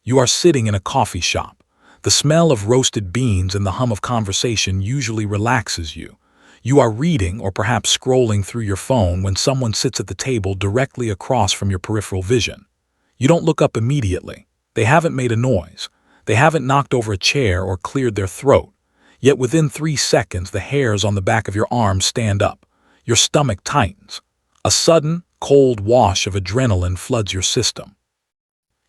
You are sitting in a coffee shop. The smell of roasted beans and the hum of conversation usually relaxes you. You are reading or perhaps scrolling through your phone when someone sits at the table directly across from your peripheral vision. You don't look up immediately. They haven't made a noise. They haven't knocked over a chair or cleared their throat. Yet within 3 seconds, the hairs on the back of your arms stand up. Your stomach tightens. A sudden, cold wash of adrenaline floods your system.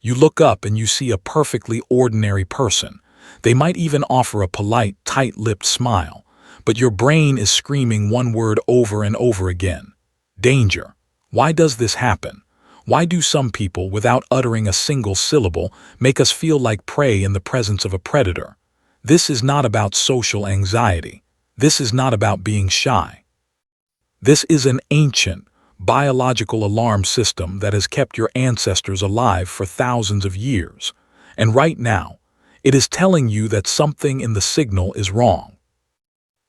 You look up and you see a perfectly ordinary person. They might even offer a polite, tight-lipped smile, but your brain is screaming one word over and over again. Danger. Why does this happen? Why do some people, without uttering a single syllable, make us feel like prey in the presence of a predator? This is not about social anxiety. This is not about being shy. This is an ancient, biological alarm system that has kept your ancestors alive for thousands of years. And right now, it is telling you that something in the signal is wrong.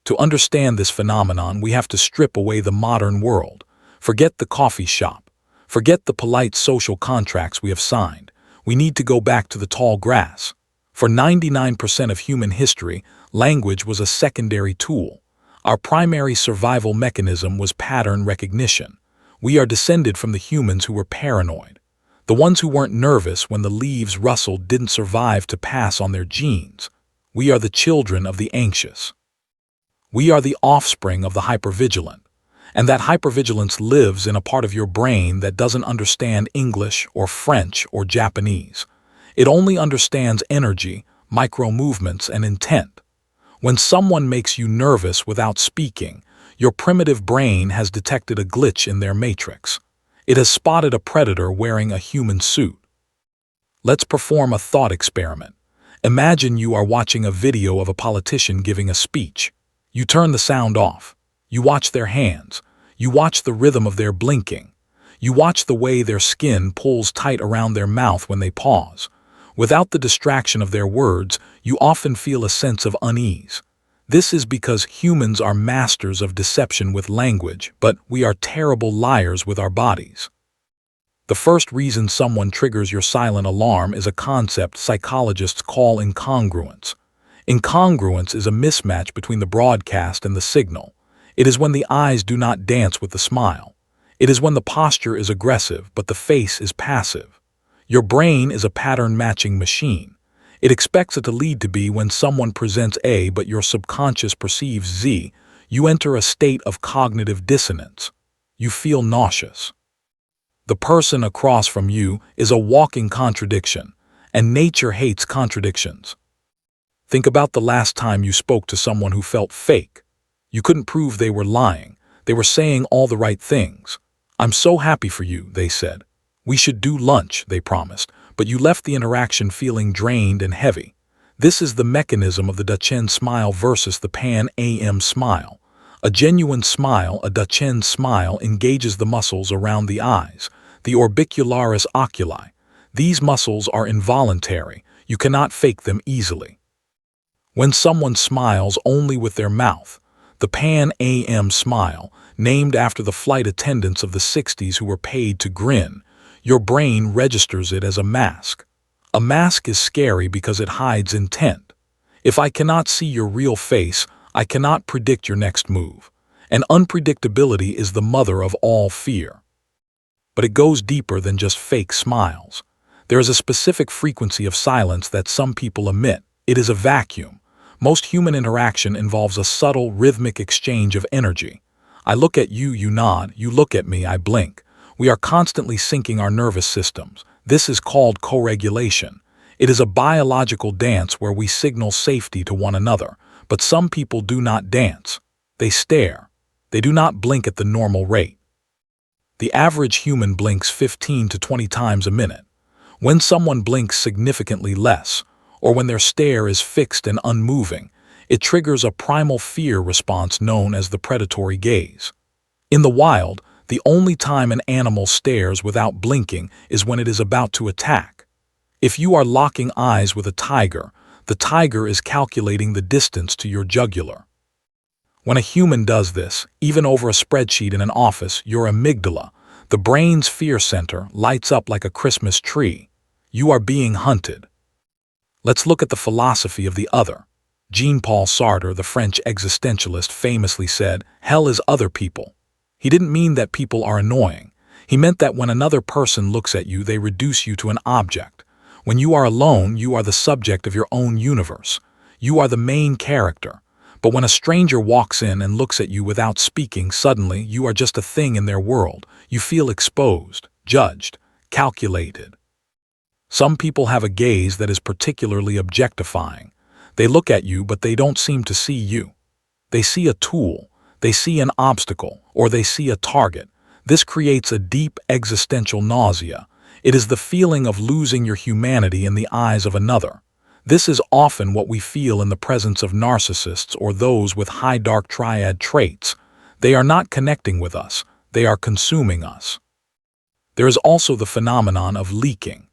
To understand this phenomenon, we have to strip away the modern world. Forget the coffee shop. Forget the polite social contracts we have signed. We need to go back to the tall grass. For 99% of human history, language was a secondary tool. Our primary survival mechanism was pattern recognition. We are descended from the humans who were paranoid. The ones who weren't nervous when the leaves rustled didn't survive to pass on their genes. We are the children of the anxious. We are the offspring of the hypervigilant. And that hypervigilance lives in a part of your brain that doesn't understand English or French or Japanese. It only understands energy, micro-movements, and intent. When someone makes you nervous without speaking, your primitive brain has detected a glitch in their matrix. It has spotted a predator wearing a human suit. Let's perform a thought experiment. Imagine you are watching a video of a politician giving a speech. You turn the sound off. You watch their hands. You watch the rhythm of their blinking. You watch the way their skin pulls tight around their mouth when they pause. Without the distraction of their words, you often feel a sense of unease. This is because humans are masters of deception with language, but we are terrible liars with our bodies. The first reason someone triggers your silent alarm is a concept psychologists call incongruence. Incongruence is a mismatch between the broadcast and the signal. It is when the eyes do not dance with the smile. It is when the posture is aggressive, but the face is passive. Your brain is a pattern-matching machine. It expects it to lead to B when someone presents A but your subconscious perceives Z. You enter a state of cognitive dissonance. You feel nauseous. The person across from you is a walking contradiction, and nature hates contradictions. Think about the last time you spoke to someone who felt fake. You couldn't prove they were lying. They were saying all the right things. "I'm so happy for you," they said. "We should do lunch," they promised, but you left the interaction feeling drained and heavy. This is the mechanism of the Duchenne smile versus the Pan-Am smile. A genuine smile, a Duchenne smile, engages the muscles around the eyes, the orbicularis oculi. These muscles are involuntary. You cannot fake them easily. When someone smiles only with their mouth, the Pan-Am smile, named after the flight attendants of the 60s who were paid to grin, your brain registers it as a mask. A mask is scary because it hides intent. If I cannot see your real face, I cannot predict your next move. And unpredictability is the mother of all fear. But it goes deeper than just fake smiles. There is a specific frequency of silence that some people emit. It is a vacuum. Most human interaction involves a subtle, rhythmic exchange of energy. I look at you, you nod. You look at me, I blink. We are constantly syncing our nervous systems. This is called co-regulation. It is a biological dance where we signal safety to one another. But some people do not dance. They stare. They do not blink at the normal rate. The average human blinks 15 to 20 times a minute. When someone blinks significantly less, or when their stare is fixed and unmoving, it triggers a primal fear response known as the predatory gaze. In the wild, the only time an animal stares without blinking is when it is about to attack. If you are locking eyes with a tiger, the tiger is calculating the distance to your jugular. When a human does this, even over a spreadsheet in an office, your amygdala, the brain's fear center, lights up like a Christmas tree. You are being hunted. Let's look at the philosophy of the other. Jean-Paul Sartre, the French existentialist, famously said, "Hell is other people." He didn't mean that people are annoying. He meant that when another person looks at you, they reduce you to an object. When you are alone, you are the subject of your own universe. You are the main character. But when a stranger walks in and looks at you without speaking, suddenly you are just a thing in their world. You feel exposed, judged, calculated. Some people have a gaze that is particularly objectifying. They look at you, but they don't seem to see you. They see a tool, they see an obstacle, or they see a target. This creates a deep existential nausea. It is the feeling of losing your humanity in the eyes of another. This is often what we feel in the presence of narcissists or those with high dark triad traits. They are not connecting with us, they are consuming us. There is also the phenomenon of leaking.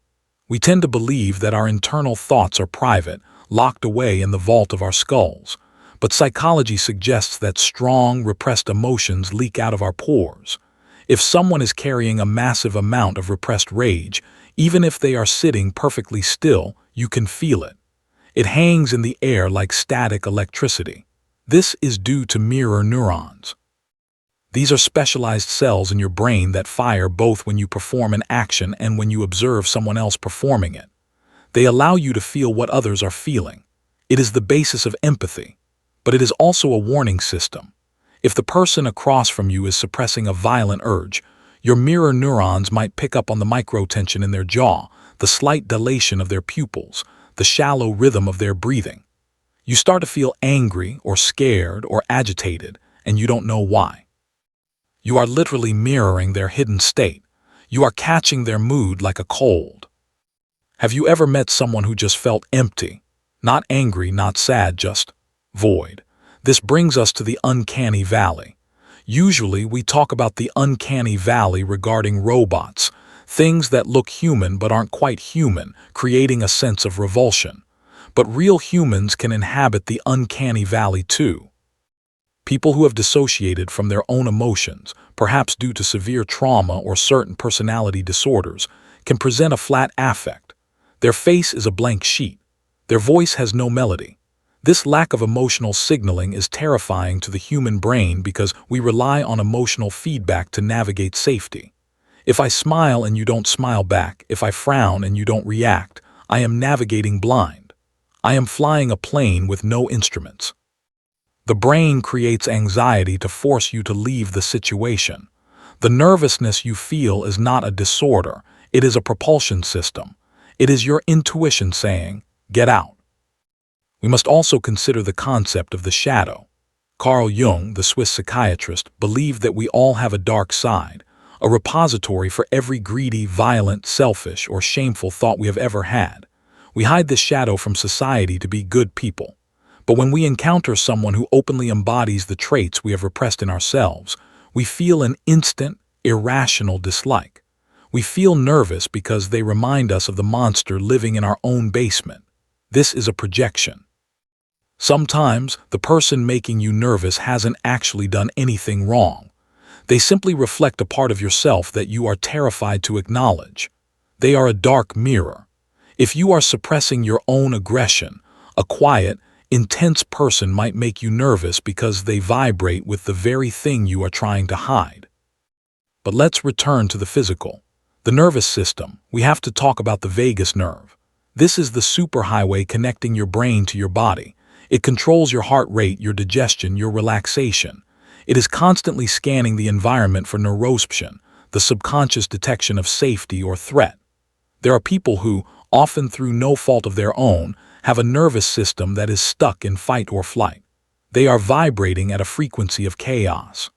We tend to believe that our internal thoughts are private, locked away in the vault of our skulls. But psychology suggests that strong, repressed emotions leak out of our pores. If someone is carrying a massive amount of repressed rage, even if they are sitting perfectly still, you can feel it. It hangs in the air like static electricity. This is due to mirror neurons. These are specialized cells in your brain that fire both when you perform an action and when you observe someone else performing it. They allow you to feel what others are feeling. It is the basis of empathy. But it is also a warning system. If the person across from you is suppressing a violent urge, your mirror neurons might pick up on the microtension in their jaw, the slight dilation of their pupils, the shallow rhythm of their breathing. You start to feel angry or scared or agitated, and you don't know why. You are literally mirroring their hidden state. You are catching their mood like a cold. Have you ever met someone who just felt empty? Not angry, not sad, just void. This brings us to the uncanny valley. Usually we talk about the uncanny valley regarding robots, things that look human but aren't quite human, creating a sense of revulsion. But real humans can inhabit the uncanny valley too. People who have dissociated from their own emotions, perhaps due to severe trauma or certain personality disorders, can present a flat affect. Their face is a blank sheet. Their voice has no melody. This lack of emotional signaling is terrifying to the human brain because we rely on emotional feedback to navigate safety. If I smile and you don't smile back, if I frown and you don't react, I am navigating blind. I am flying a plane with no instruments. The brain creates anxiety to force you to leave the situation. The nervousness you feel is not a disorder, it is a propulsion system. It is your intuition saying, "Get out." We must also consider the concept of the shadow. Carl Jung, the Swiss psychiatrist, believed that we all have a dark side, a repository for every greedy, violent, selfish, or shameful thought we have ever had. We hide this shadow from society to be good people. But when we encounter someone who openly embodies the traits we have repressed in ourselves, we feel an instant, irrational dislike. We feel nervous because they remind us of the monster living in our own basement. This is a projection. Sometimes, the person making you nervous hasn't actually done anything wrong. They simply reflect a part of yourself that you are terrified to acknowledge. They are a dark mirror. If you are suppressing your own aggression, a quiet, intense person might make you nervous because they vibrate with the very thing you are trying to hide. But let's return to the physical. The nervous system. We have to talk about the vagus nerve. This is the superhighway connecting your brain to your body. It controls your heart rate, your digestion, your relaxation. It is constantly scanning the environment for neuroception, the subconscious detection of safety or threat. There are people who, often through no fault of their own, have a nervous system that is stuck in fight or flight. They are vibrating at a frequency of chaos.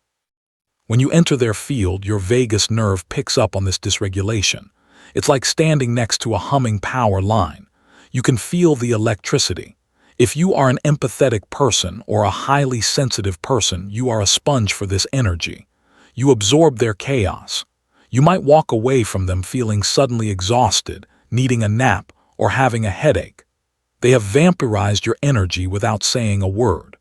When you enter their field, your vagus nerve picks up on this dysregulation. It's like standing next to a humming power line. You can feel the electricity. If you are an empathetic person or a highly sensitive person, you are a sponge for this energy. You absorb their chaos. You might walk away from them feeling suddenly exhausted, needing a nap, or having a headache. They have vampirized your energy without saying a word.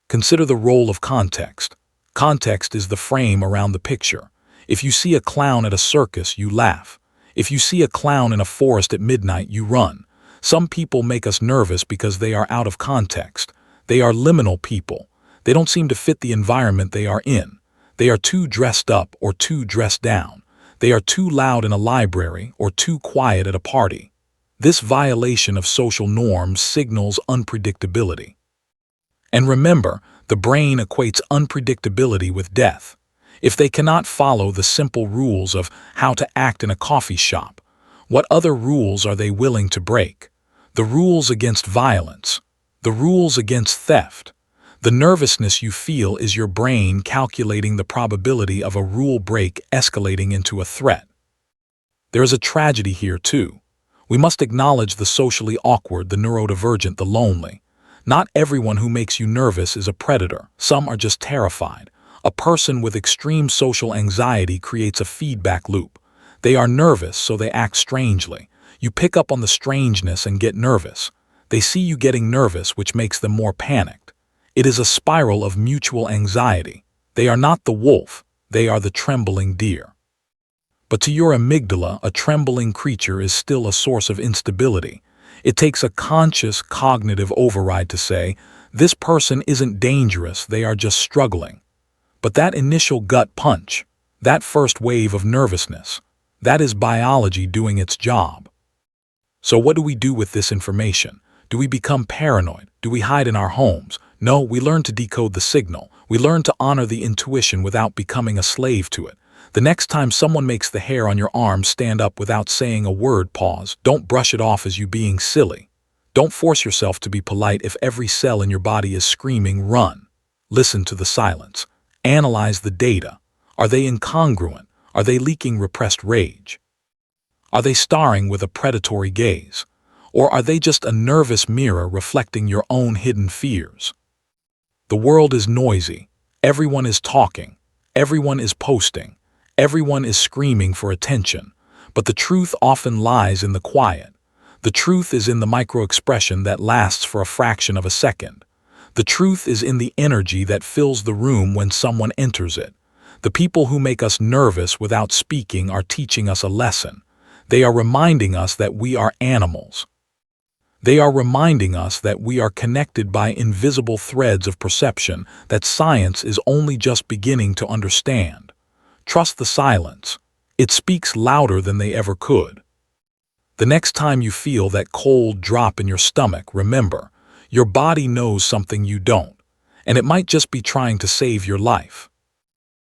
Consider the role of context. Context is the frame around the picture. If you see a clown at a circus, you laugh. If you see a clown in a forest at midnight, you run. Some people make us nervous because they are out of context. They are liminal people. They don't seem to fit the environment they are in. They are too dressed up or too dressed down. They are too loud in a library or too quiet at a party. This violation of social norms signals unpredictability. And remember, the brain equates unpredictability with death. If they cannot follow the simple rules of how to act in a coffee shop, what other rules are they willing to break? The rules against violence, the rules against theft. The nervousness you feel is your brain calculating the probability of a rule break escalating into a threat. There is a tragedy here, too. We must acknowledge the socially awkward, the neurodivergent, the lonely. Not everyone who makes you nervous is a predator. Some are just terrified. A person with extreme social anxiety creates a feedback loop. They are nervous, so they act strangely. You pick up on the strangeness and get nervous. They see you getting nervous, which makes them more panicked. It is a spiral of mutual anxiety. They are not the wolf, they are the trembling deer. But to your amygdala, a trembling creature is still a source of instability. It takes a conscious cognitive override to say, this person isn't dangerous, they are just struggling. But that initial gut punch, that first wave of nervousness, that is biology doing its job. So what do we do with this information? Do we become paranoid? Do we hide in our homes? No, we learn to decode the signal. We learn to honor the intuition without becoming a slave to it. The next time someone makes the hair on your arm stand up without saying a word, pause. Don't brush it off as you being silly. Don't force yourself to be polite if every cell in your body is screaming, run. Listen to the silence. Analyze the data. Are they incongruent? Are they leaking repressed rage? Are they starring with a predatory gaze? Or are they just a nervous mirror reflecting your own hidden fears? The world is noisy. Everyone is talking. Everyone is posting. Everyone is screaming for attention. But the truth often lies in the quiet. The truth is in the micro-expression that lasts for a fraction of a second. The truth is in the energy that fills the room when someone enters it. The people who make us nervous without speaking are teaching us a lesson. They are reminding us that we are animals. They are reminding us that we are connected by invisible threads of perception that science is only just beginning to understand. Trust the silence. It speaks louder than they ever could. The next time you feel that cold drop in your stomach, remember, your body knows something you don't, and it might just be trying to save your life.